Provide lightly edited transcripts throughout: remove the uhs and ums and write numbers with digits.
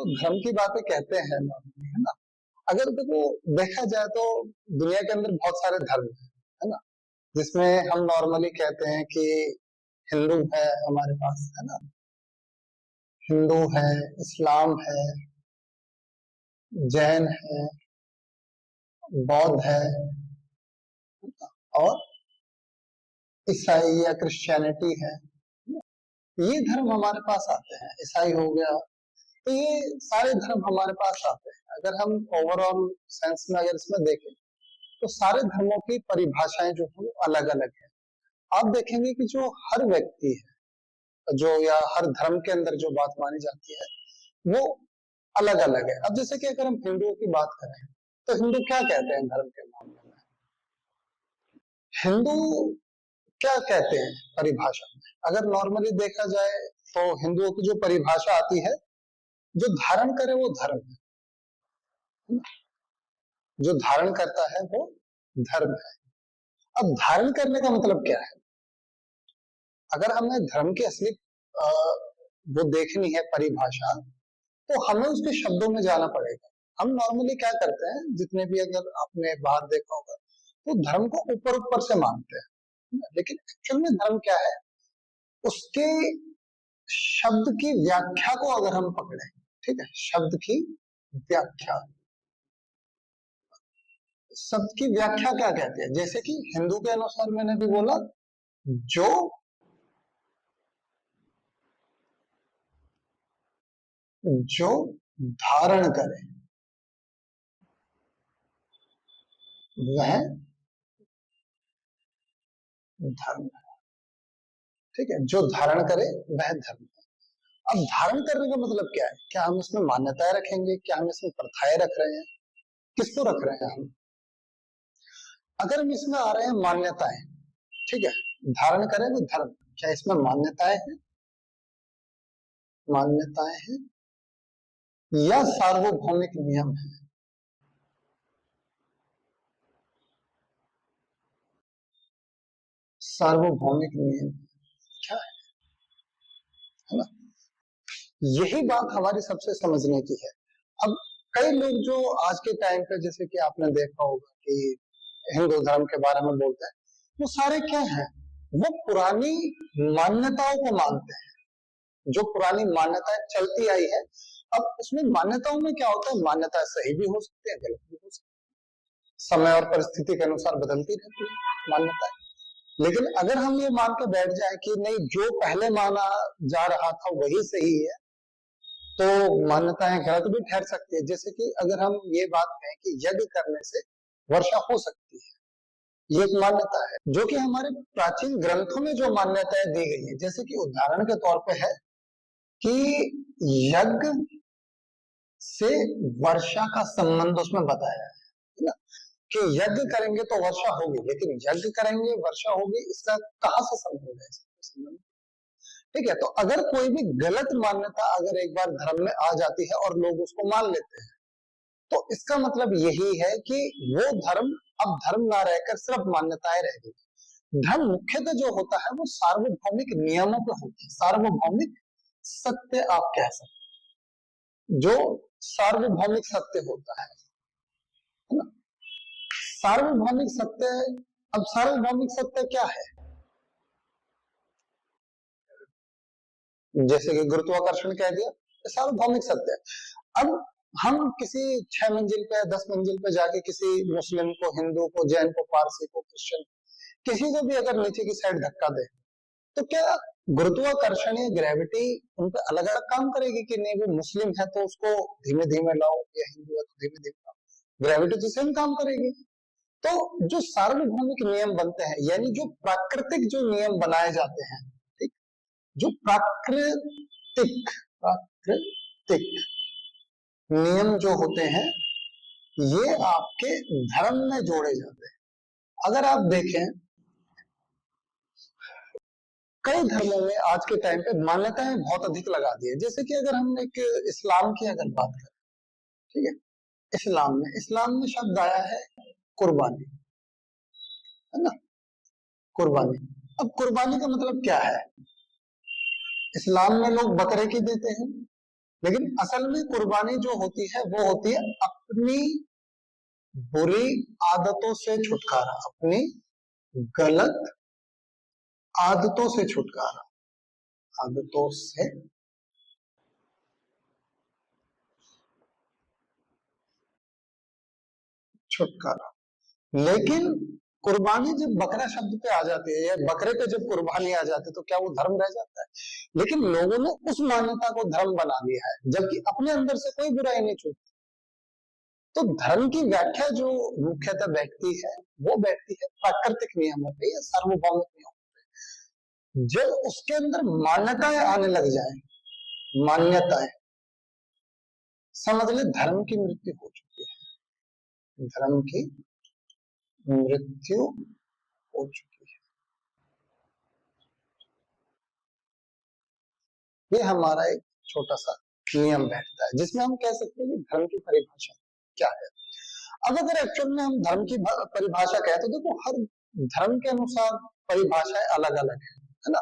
धर्म की बातें कहते हैं नॉर्मली, है ना। अगर देखो देखा जाए तो दुनिया के अंदर बहुत सारे धर्म है ना, जिसमें हम नॉर्मली कहते हैं कि हिंदू है हमारे पास, है ना। हिंदू है, इस्लाम है, जैन है, बौद्ध है और ईसाई या क्रिश्चियनिटी है। ये धर्म हमारे पास आते हैं, ईसाई हो गया, तो ये सारे धर्म हमारे पास आते हैं। अगर हम ओवरऑल सेंस में अगर इसमें देखें तो सारे धर्मों की परिभाषाएं जो है वो अलग अलग है। आप देखेंगे कि जो हर व्यक्ति है जो या हर धर्म के अंदर जो बात मानी जाती है वो अलग अलग है। अब जैसे कि अगर हम हिंदुओं की बात करें तो हिंदू क्या कहते हैं धर्म के मामले में, हिंदू क्या कहते हैं परिभाषा में। अगर नॉर्मली देखा जाए तो हिंदुओं की जो परिभाषा आती है, जो धारण करे वो धर्म है, जो धारण करता है वो धर्म है। अब धारण करने का मतलब क्या है, अगर हमें धर्म की असली वो देखनी है परिभाषा, तो हमें उसके शब्दों में जाना पड़ेगा। हम नॉर्मली क्या करते हैं, जितने भी अगर आपने बात देखा होगा तो धर्म को ऊपर ऊपर से मानते हैं, लेकिन एक्चुअल में धर्म क्या है, उसके शब्द की व्याख्या को अगर हम पकड़े, ठीक है, शब्द की व्याख्या, शब्द की व्याख्या क्या कहते हैं। जैसे कि हिंदू के अनुसार मैंने भी बोला, जो धारण करे वह धर्म है, ठीक है, जो धारण करे वह धर्म है। अब धारण करने का मतलब क्या है, क्या हम इसमें मान्यताएं रखेंगे, क्या हम इसमें प्रथाएं रख रहे हैं, किसको रख रहे हैं हम। अगर हम इसमें आ रहे हैं मान्यताएं, ठीक है, धारण करें वो धर्म, क्या इसमें मान्यताएं हैं, मान्यताएं हैं या सार्वभौमिक नियम है। सार्वभौमिक नियम क्या है ना। यही बात हमारी सबसे समझने की है। अब कई लोग जो आज के टाइम पे, जैसे कि आपने देखा होगा कि हिंदू धर्म के बारे में बोलते हैं, वो सारे क्या हैं, वो पुरानी मान्यताओं को मानते हैं, जो पुरानी मान्यताएं चलती आई है। अब उसमें मान्यताओं में क्या होता है, मान्यताएं सही भी हो सकती है, गलत भी हो सकती है, समय और परिस्थिति के अनुसार बदलती रहती है मान्यताएं। लेकिन अगर हम ये मान के बैठ जाए कि नहीं, जो पहले माना जा रहा था वही सही है, तो मान्यताएं गलत भी ठहर सकती है। जैसे कि अगर हम ये बात कहें कि यज्ञ करने से वर्षा हो सकती है, ये एक मान्यता है जो कि हमारे प्राचीन ग्रंथों में जो मान्यताएं दी गई है। जैसे कि उदाहरण के तौर पे है कि यज्ञ से वर्षा का संबंध उसमें बताया है ना, कि यज्ञ करेंगे तो वर्षा होगी, लेकिन यज्ञ करेंगे वर्षा होगी, इसका कहां से संबंध है, ठीक है। तो अगर कोई भी गलत मान्यता अगर एक बार धर्म में आ जाती है और लोग उसको मान लेते हैं, तो इसका मतलब यही है कि वो धर्म अब धर्म ना रहकर सिर्फ मान्यताएं रह गई। धर्म मुख्यतः जो होता है वो सार्वभौमिक नियमों पे होता है, सार्वभौमिक सत्य आप कह सकते, जो सार्वभौमिक सत्य होता है ना। सार्वभौमिक सत्य, अब सार्वभौमिक सत्य क्या है, जैसे कि गुरुत्वाकर्षण कह दिया, सार्वभौमिक सत्य है। अब हम किसी 6 मंजिल पे 10 मंजिल पे जाके किसी मुस्लिम को, हिंदू को, जैन को, पारसी को, क्रिश्चियन, किसी को भी अगर नीचे की साइड धक्का दे, तो क्या गुरुत्वाकर्षण या ग्रेविटी उन पे अलग अलग काम करेगी कि नहीं, वो मुस्लिम है तो उसको धीमे धीमे लाओ, या हिंदू है तो धीमे धीमे लाओ, ग्रेविटी तो सेम काम करेगी। तो जो सार्वभौमिक नियम बनते हैं, यानी जो प्राकृतिक जो नियम बनाए जाते हैं, ठीक, जो प्राकृतिक प्राकृतिक नियम जो होते हैं, ये आपके धर्म में जोड़े जाते हैं। अगर आप देखें कई धर्मों में आज के टाइम पे मान्यताएं बहुत अधिक लगा दी है। जैसे कि अगर हम एक इस्लाम की अगर बात करें, ठीक है, इस्लाम में शब्द आया है कुर्बानी, है ना, कुर्बानी। अब कुर्बानी का मतलब क्या है, इस्लाम में लोग बकरे की देते हैं, लेकिन असल में कुर्बानी जो होती है वो होती है अपनी बुरी आदतों से छुटकारा, अपनी गलत आदतों से छुटकारा, आदतों से छुटकारा। लेकिन कुर्बानी जब बकरा शब्द पे आ जाती है या बकरे पे जब कुर्बानी आ जाती है तो क्या वो धर्म रह जाता है? लेकिन लोगों ने उस मान्यता को धर्म बना दिया है, जबकि अपने अंदर से कोई बुराई नहीं छूटती। तो धर्म की व्याख्या जो मुख्यतः बैठती है वो बैठती है प्राकृतिक नियमों पे या सार्वभौमिक नियमों पे। जब उसके अंदर मान्यताएं आने लग जाए, मान्यताएं, समझ ले धर्म की मृत्यु हो चुकी है, धर्म की मृत्यु हो चुकी है। ये हमारा एक छोटा सा नियम बैठता है जिसमें हम कह सकते हैं कि धर्म की परिभाषा क्या है। अब अगर एक्चुअल में हम धर्म की परिभाषा कहें तो देखो हर धर्म के अनुसार परिभाषाएं अलग अलग है ना।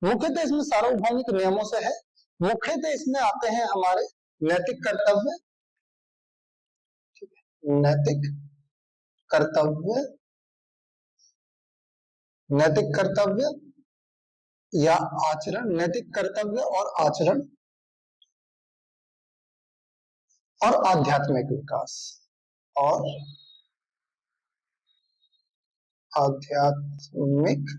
मुख्यतः इसमें सार्वभौमिक नियमों से है, मुख्यतः इसमें आते हैं हमारे नैतिक कर्तव्य, नैतिक कर्तव्य, नैतिक कर्तव्य या आचरण, नैतिक कर्तव्य और आचरण, और आध्यात्मिक विकास, और आध्यात्मिक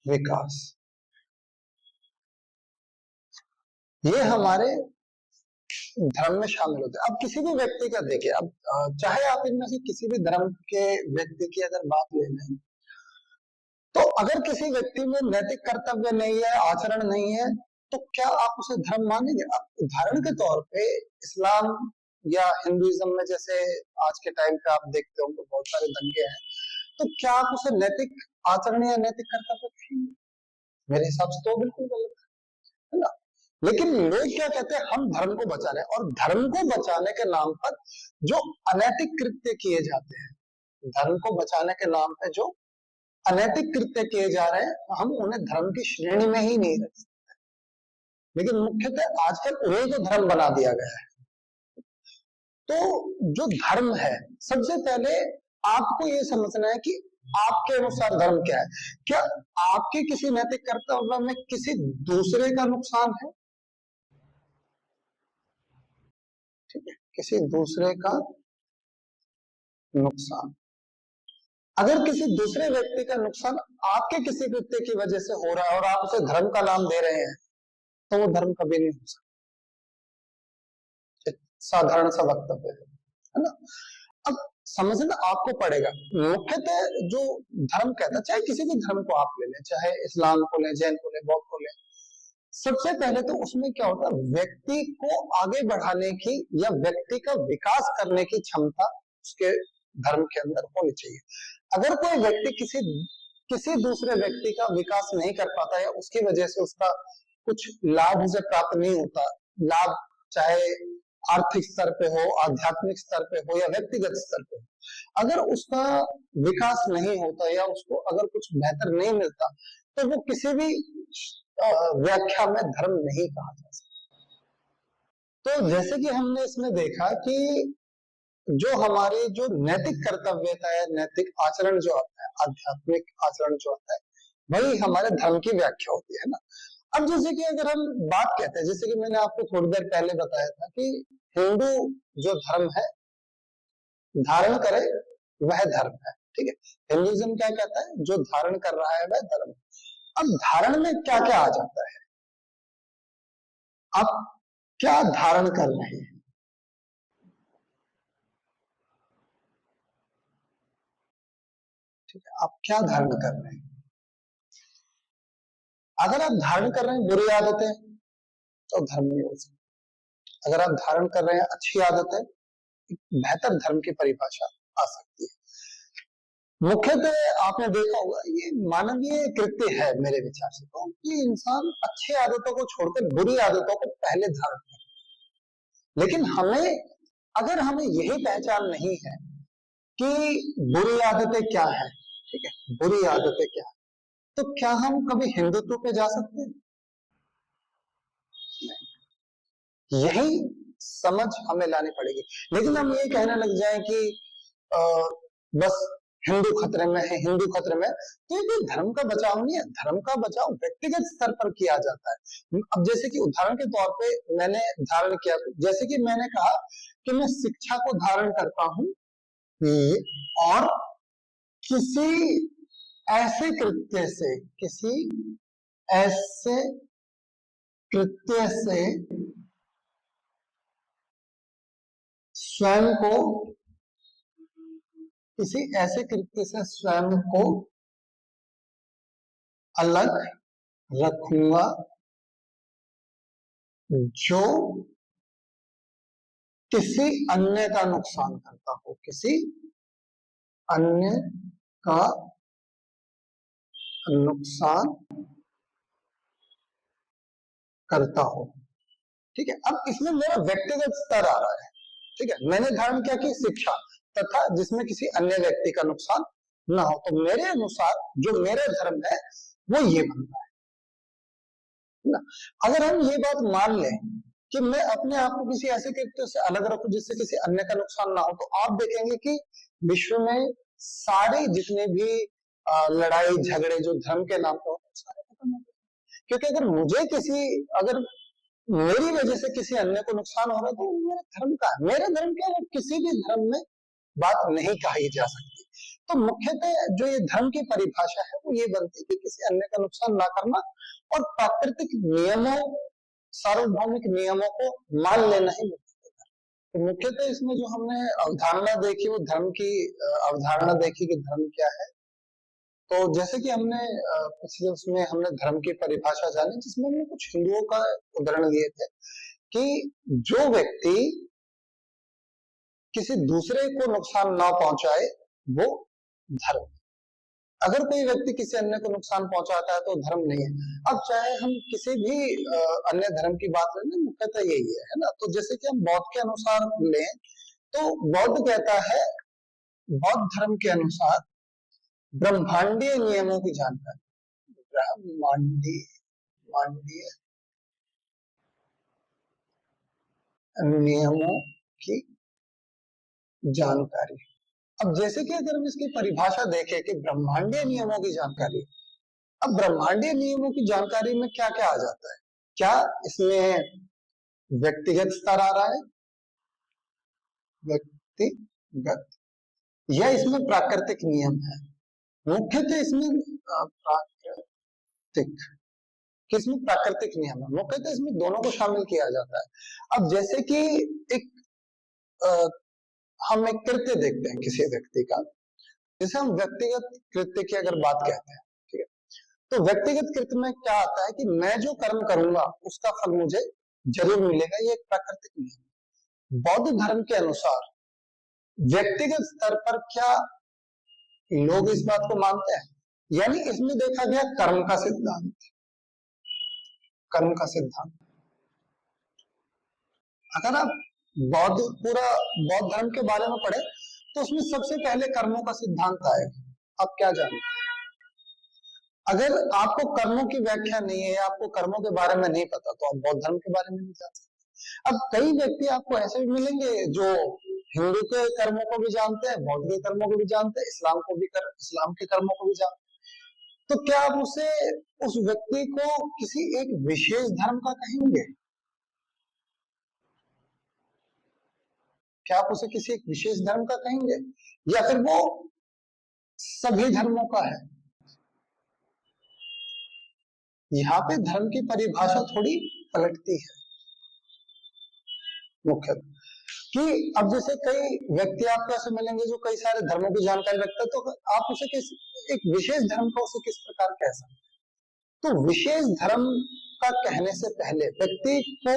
विकास। ये हमारे धर्म में शामिल होते हैं। अब किसी भी व्यक्ति का देखिए, अब चाहे आप इनमें से किसी भी धर्म के व्यक्ति की अगर बात ले लें तो अगर किसी व्यक्ति में नैतिक कर्तव्य नहीं है, आचरण नहीं है, तो क्या आप उसे धर्म मानेंगे? अब उदाहरण के तौर पे इस्लाम या हिंदुइज्म में जैसे आज के टाइम पे आप देखते होंगे बहुत सारे दंगे हैं, तो क्या आप उसे नैतिक आचरण या नैतिक कर्तव्य कहेंगे? मेरे हिसाब से तो बिल्कुल गलत है ना। लेकिन लोग क्या कहते हैं, हम धर्म को बचा रहे हैं, और धर्म को बचाने के नाम पर जो अनैतिक कृत्य किए जाते हैं, धर्म को बचाने के नाम पे जो अनैतिक कृत्य किए जा रहे हैं, हम उन्हें धर्म की श्रेणी में ही नहीं रख सकते। लेकिन मुख्यतः आजकल उन्हें तो धर्म बना दिया गया है। तो जो धर्म है, सबसे पहले आपको ये समझना है कि आपके अनुसार धर्म क्या है। क्या आपके किसी नैतिक कर्तव्य में किसी दूसरे का नुकसान है? ठीक है, किसी दूसरे का नुकसान। अगर किसी दूसरे व्यक्ति का नुकसान आपके किसी कृत्य की वजह से हो रहा है और आप उसे धर्म का नाम दे रहे हैं, तो वो धर्म कभी नहीं हो सकता। साधारण सा वक्तव्य है ना। अब समझना आपको पड़ेगा, मुख्यतः जो धर्म कहता है, चाहे किसी भी धर्म को आप ले लें, चाहे इस्लाम को लें, जैन को लें, बौद्ध को लें, सबसे पहले तो उसमें क्या होता है, व्यक्ति को आगे बढ़ाने की या व्यक्ति का विकास करने की क्षमता उसके धर्म के अंदर होनी चाहिए। अगर कोई व्यक्ति किसी दूसरे व्यक्ति का विकास नहीं कर पाता या उसकी वजह से उसका कुछ लाभ उसे प्राप्त नहीं होता, लाभ चाहे आर्थिक स्तर पे हो, आध्यात्मिक स्तर पे हो या व्यक्तिगत स्तर पे हो, अगर उसका विकास नहीं होता या उसको अगर कुछ बेहतर नहीं मिलता, तो वो किसी भी व्याख्या में धर्म नहीं कहा जा सकता। तो जैसे कि हमने इसमें देखा कि जो हमारी जो नैतिक कर्तव्यता है, नैतिक आचरण जो आता है, आध्यात्मिक आचरण जो आता है, वही हमारे धर्म की व्याख्या होती है ना। अब जैसे कि अगर हम बात कहते हैं, जैसे कि मैंने आपको थोड़ी देर पहले बताया था कि हिंदू जो धर्म है, धारण करे वह धर्म है। ठीक है, हिंदुइज्म क्या कहता है, जो धारण कर रहा है वह धर्म है। अब धारण में क्या क्या आ जाता है, आप क्या धारण कर रहे हैं? ठीक है, आप क्या धारण कर रहे हैं? अगर आप धारण कर रहे हैं बुरी आदतें तो धर्म नहीं हो सकता। अगर आप धारण कर रहे हैं अच्छी आदतें, बेहतर धर्म की परिभाषा आ सकती है। मुख्यतः आपने देखा होगा ये मानवीय कृत्य है मेरे विचार से, तो कि इंसान अच्छी आदतों को छोड़कर बुरी आदतों को पहले धारण करे। लेकिन अगर हमें यही पहचान नहीं है कि बुरी आदतें क्या है, ठीक है, बुरी आदतें क्या है, तो क्या हम कभी हिंदुत्व पे जा सकते हैं? यही समझ हमें लानी पड़ेगी। लेकिन हम ये कहने लग जाए कि आ, बस हिंदू खतरे में है, हिंदू खतरे में, तो ये धर्म का बचाव नहीं है। धर्म का बचाव व्यक्तिगत स्तर पर किया जाता है। अब जैसे कि उदाहरण के तौर पे मैंने धारण किया, जैसे कि मैंने कहा कि मैं शिक्षा को धारण करता हूं और किसी ऐसे कृत्य से, किसी ऐसे कृत्य से स्वयं को, किसी ऐसे कृत्य से स्वयं को अलग रखूंगा जो किसी अन्य का नुकसान करता हो, किसी अन्य का नुकसान करता हो। ठीक है, अब इसमें मेरा व्यक्तिगत स्तर आ रहा है। ठीक है, मैंने धारण किया कि शिक्षा तथा जिसमें किसी अन्य व्यक्ति का नुकसान ना हो, तो मेरे अनुसार जो मेरा धर्म है वो ये बनता है ना। अगर हम ये बात मान लें कि मैं अपने आप को किसी ऐसे कृत्य से अलग रखूं जिससे किसी अन्य का नुकसान ना हो, तो आप देखेंगे कि विश्व में सारे जितने भी लड़ाई झगड़े जो धर्म के नाम पर होते हैं सारे खत्म हो गए। क्योंकि अगर मेरी वजह से किसी अन्य को नुकसान हो रहा है तो मेरे धर्म का है। मेरा धर्म क्या है, किसी भी धर्म में बात नहीं कही जा सकती। तो मुख्यतः जो ये धर्म की परिभाषा है वो ये बनती है कि किसी अन्य का नुकसान ना करना और प्राकृतिक नियमों, सार्वभौमिक नियमों को मान लेना ही मुख्य है। तो मुख्यतः इसमें जो हमने अवधारणा देखी वो धर्म की अवधारणा देखी कि धर्म क्या है। तो जैसे कि हमने पिछले उसमें हमने धर्म की परिभाषा जानी, जिसमें हमने कुछ हिंदुओं का उदाहरण दिए थे कि जो व्यक्ति किसी दूसरे को नुकसान ना पहुंचाए वो धर्म। अगर कोई व्यक्ति किसी अन्य को नुकसान पहुंचाता है तो धर्म नहीं है। अब चाहे हम किसी भी अन्य धर्म की बात लें, मुख्यतः यही है ना। तो जैसे कि हम बौद्ध के अनुसार लें तो बौद्ध कहता है, बौद्ध धर्म के अनुसार ब्रह्मांडीय नियमों की जानकारी, ब्रह्मांडीय नियमों की जानकारी। अब जैसे कि अगर हम इसकी परिभाषा देखें कि ब्रह्मांडीय नियमों की जानकारी, अब ब्रह्मांडीय नियमों की जानकारी में क्या क्या आ जाता है? क्या इसमें व्यक्तिगत स्तर आ रहा है, व्यक्तिगत, या इसमें प्राकृतिक नियम है? मुख्यतः इसमें प्राकृतिक नियम है। मुख्यतः इसमें दोनों को शामिल किया जाता है। अब जैसे कि हम एक कृत्य देखते हैं किसी व्यक्ति का, जैसे हम व्यक्तिगत कृत्य की अगर बात कहते हैं, ठीक है, तो व्यक्तिगत कृत्य में क्या आता है कि मैं जो कर्म करूंगा उसका फल मुझे जरूर मिलेगा, ये एक प्राकृतिक नियम। बौद्ध धर्म के अनुसार व्यक्तिगत स्तर पर क्या लोग इस बात को मानते हैं? यानी इसमें देखा गया कर्म का सिद्धांत, कर्म का सिद्धांत। अगर आप पूरा बौद्ध धर्म के बारे में पढ़े तो उसमें सबसे पहले कर्मों का सिद्धांत आएगा। आप क्या जानते हैं? अगर आपको कर्मों की व्याख्या नहीं है या आपको कर्मों के बारे में नहीं पता तो आप बौद्ध धर्म के बारे में नहीं जान सकते। अब कई व्यक्ति आपको ऐसे भी मिलेंगे जो हिंदू के कर्मों को भी जानते हैं, बौद्ध के कर्मों को भी जानते हैं, इस्लाम के कर्मों को भी जानते हैं। तो क्या आप उस व्यक्ति को किसी एक विशेष धर्म का कहेंगे? क्या आप उसे किसी एक विशेष धर्म का कहेंगे, या फिर वो सभी धर्मों का है? यहाँ पे धर्म की परिभाषा थोड़ी पलटती है मुख्य कि अब जैसे कई व्यक्ति आपको ऐसे मिलेंगे जो कई सारे धर्मों की जानकारी रखता है, तो आप उसे एक विशेष धर्म का उसे किस प्रकार कह सकते हैं? तो विशेष धर्म का कहने से पहले व्यक्ति को